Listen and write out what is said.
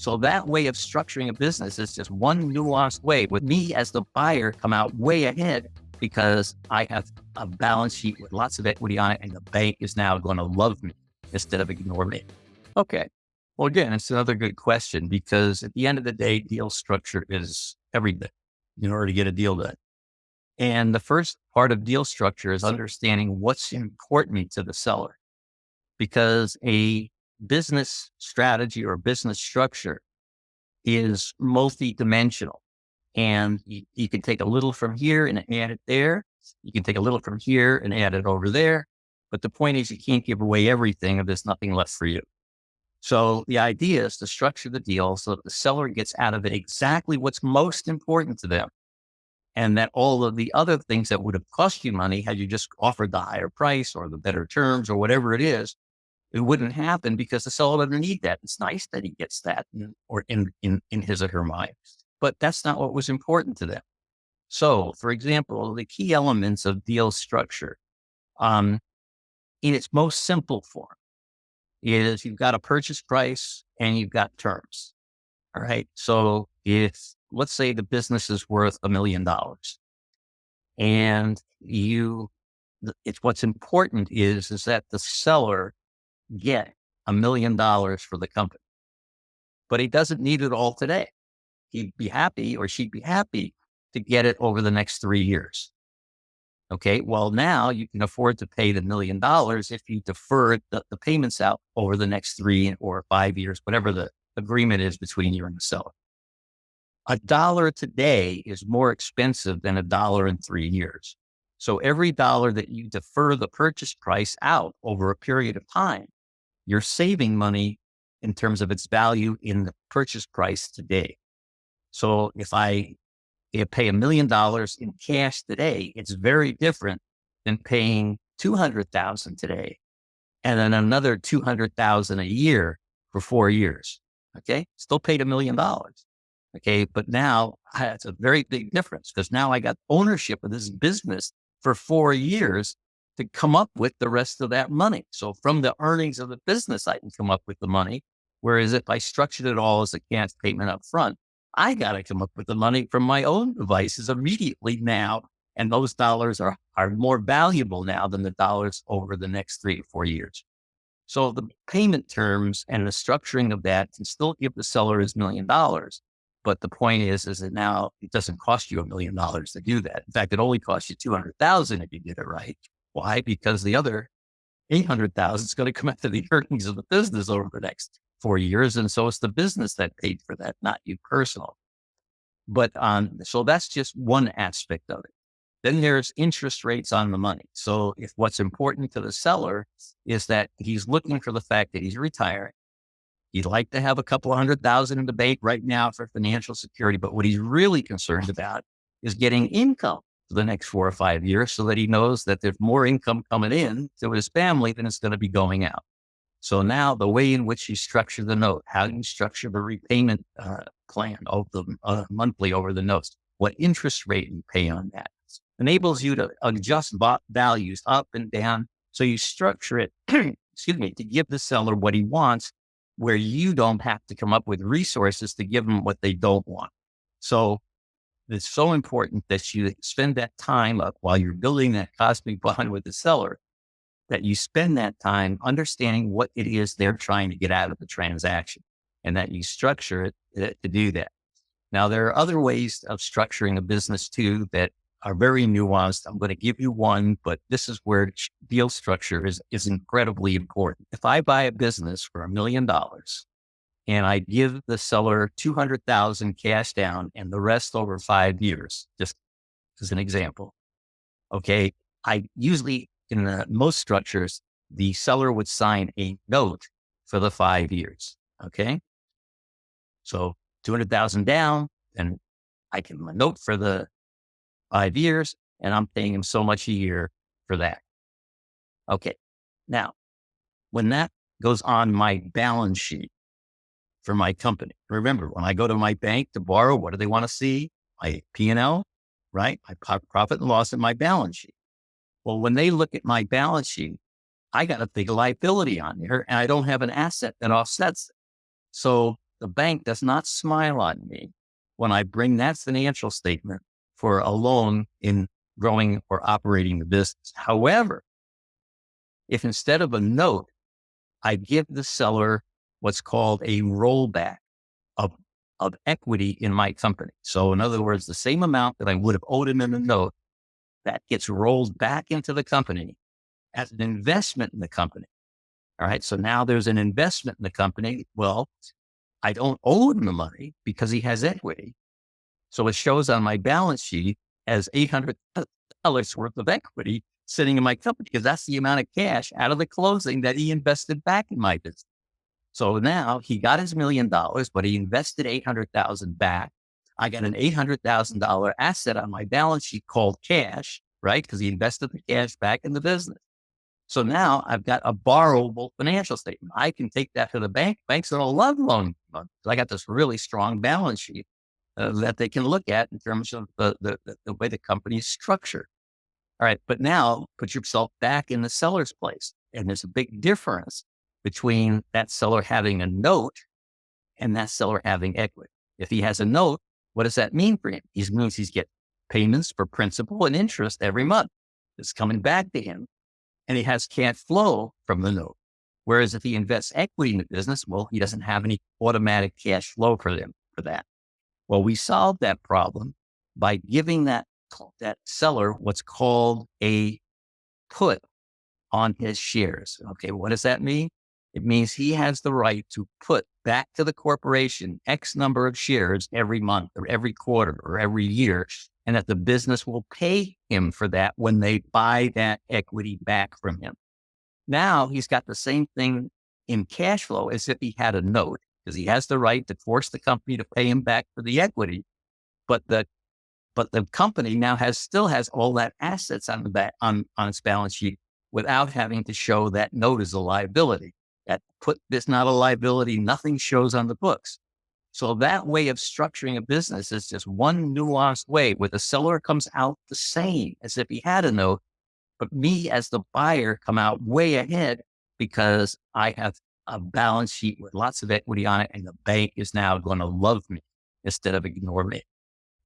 So that way of structuring a business is just one nuanced way. With me as the buyer, come out way ahead because I have a balance sheet with lots of equity on it, and the bank is now going to love me instead of ignore me. Okay. Well, again, it's another good question because at the end of the day, deal structure is everything in order to get a deal done. And the first part of deal structure is understanding what's important to the seller, because a business strategy or business structure is multi-dimensional. And you can take a little from here and add it there. You can take a little from here and add it over there. But the point is you can't give away everything if there's nothing left for you. So the idea is to structure the deal so that the seller gets out of it exactly what's most important to them. And that all of the other things that would have cost you money had you just offered the higher price or the better terms or whatever it is, it wouldn't happen because the seller doesn't need that. It's nice that he gets that or in his or her mind, but that's not what was important to them. So, for example, the key elements of deal structure, in its most simple form, is you've got a purchase price and you've got terms. All right. So if, let's say the business is worth $1 million and it's what's important is that the seller get $1 million for the company, but he doesn't need it all today. He'd be happy or she'd be happy to get it over the next 3 years. Okay. Well, now you can afford to pay the $1 million if you defer the payments out over the next 3 or 5 years, whatever the agreement is between you and the seller. $1 today is more expensive than $1 in 3 years. So every dollar that you defer the purchase price out over a period of time, you're saving money in terms of its value in the purchase price today. So if I pay $1 million in cash today, it's very different than paying $200,000 today and then another $200,000 a year for 4 years. Okay. Still paid $1 million. Okay. But now it's a very big difference because now I got ownership of this business for 4 years to come up with the rest of that money. So from the earnings of the business, I can come up with the money. Whereas if I structured it all as a cash payment up front, I got to come up with the money from my own devices immediately now. And those dollars are more valuable now than the dollars over the next 3 to 4 years. So the payment terms and the structuring of that can still give the seller his $1 million. But the point is that now it doesn't cost you $1 million to do that. In fact, it only costs you $200,000 if you did it right. Why? Because the other $800,000 is going to come out of the earnings of the business over the next 4 years. And so it's the business that paid for that, not you personally. But so that's just one aspect of it. Then there's interest rates on the money. So if what's important to the seller is that he's looking for the fact that he's retiring, he'd like to have a couple of $100,000 in the bank right now for financial security. But what he's really concerned about is getting income for the next 4 or 5 years so that he knows that there's more income coming in to his family than it's going to be going out. So now the way in which you structure the note, how you structure the repayment plan of the monthly over the notes, what interest rate you pay on that enables you to adjust values up and down. So you structure it, excuse me, to give the seller what he wants, where you don't have to come up with resources to give them what they don't want. So it's so important that you spend that time up while you're building that cosmic bond with the seller, that you spend that time understanding what it is they're trying to get out of the transaction and that you structure it to do that. Now, there are other ways of structuring a business too that are very nuanced. I'm going to give you one, but this is where deal structure is incredibly important. If I buy a business for $1 million and I give the seller $200,000 cash down and the rest over 5 years, just as an example. Okay. I usually, in most structures, the seller would sign a note for the 5 years. Okay. So 200,000 down, and I give him a note for the 5 years, and I'm paying him so much a year for that. Okay. Now, when that goes on my balance sheet for my company, remember, when I go to my bank to borrow, what do they want to see? My P&L, right? My profit and loss in my balance sheet. Well, when they look at my balance sheet, I got a big liability on there and I don't have an asset that offsets it. So the bank does not smile on me when I bring that financial statement for a loan in growing or operating the business. However, if instead of a note, I give the seller what's called a rollback of, of equity in my company. So in other words, the same amount that I would have owed him in a note, that gets rolled back into the company as an investment in the company. All right. So now there's an investment in the company. Well, I don't owe him the money because he has equity. So it shows on my balance sheet as $800 worth of equity sitting in my company because that's the amount of cash out of the closing that he invested back in my business. So now he got his $1 million, but he invested 800,000 back. I got an $800,000 asset on my balance sheet called cash, right? Because he invested the cash back in the business. So now I've got a borrowable financial statement. I can take that to the bank. Banks are going to love loaning money. I got this really strong balance sheet that they can look at in terms of the way the company is structured. All right. But now put yourself back in the seller's place. And there's a big difference between that seller having a note and that seller having equity. If he has a note, what does that mean for him? It means he's getting payments for principal and interest every month. It's coming back to him and he has cash flow from the note. Whereas if he invests equity in the business, well, he doesn't have any automatic cash flow for that. Well, we solved that problem by giving that seller what's called a put on his shares. Okay, what does that mean? It means he has the right to put back to the corporation X number of shares every month or every quarter or every year, and that the business will pay him for that when they buy that equity back from him. Now he's got the same thing in cash flow as if he had a note, because he has the right to force the company to pay him back for the equity, but the company now still has all that assets on the back on its balance sheet without having to show that note as a liability. That put is not a liability. Nothing shows on the books. So that way of structuring a business is just one nuanced way where the seller comes out the same as if he had a note, but me as the buyer come out way ahead because I have a balance sheet with lots of equity on it, and the bank is now going to love me instead of ignore me.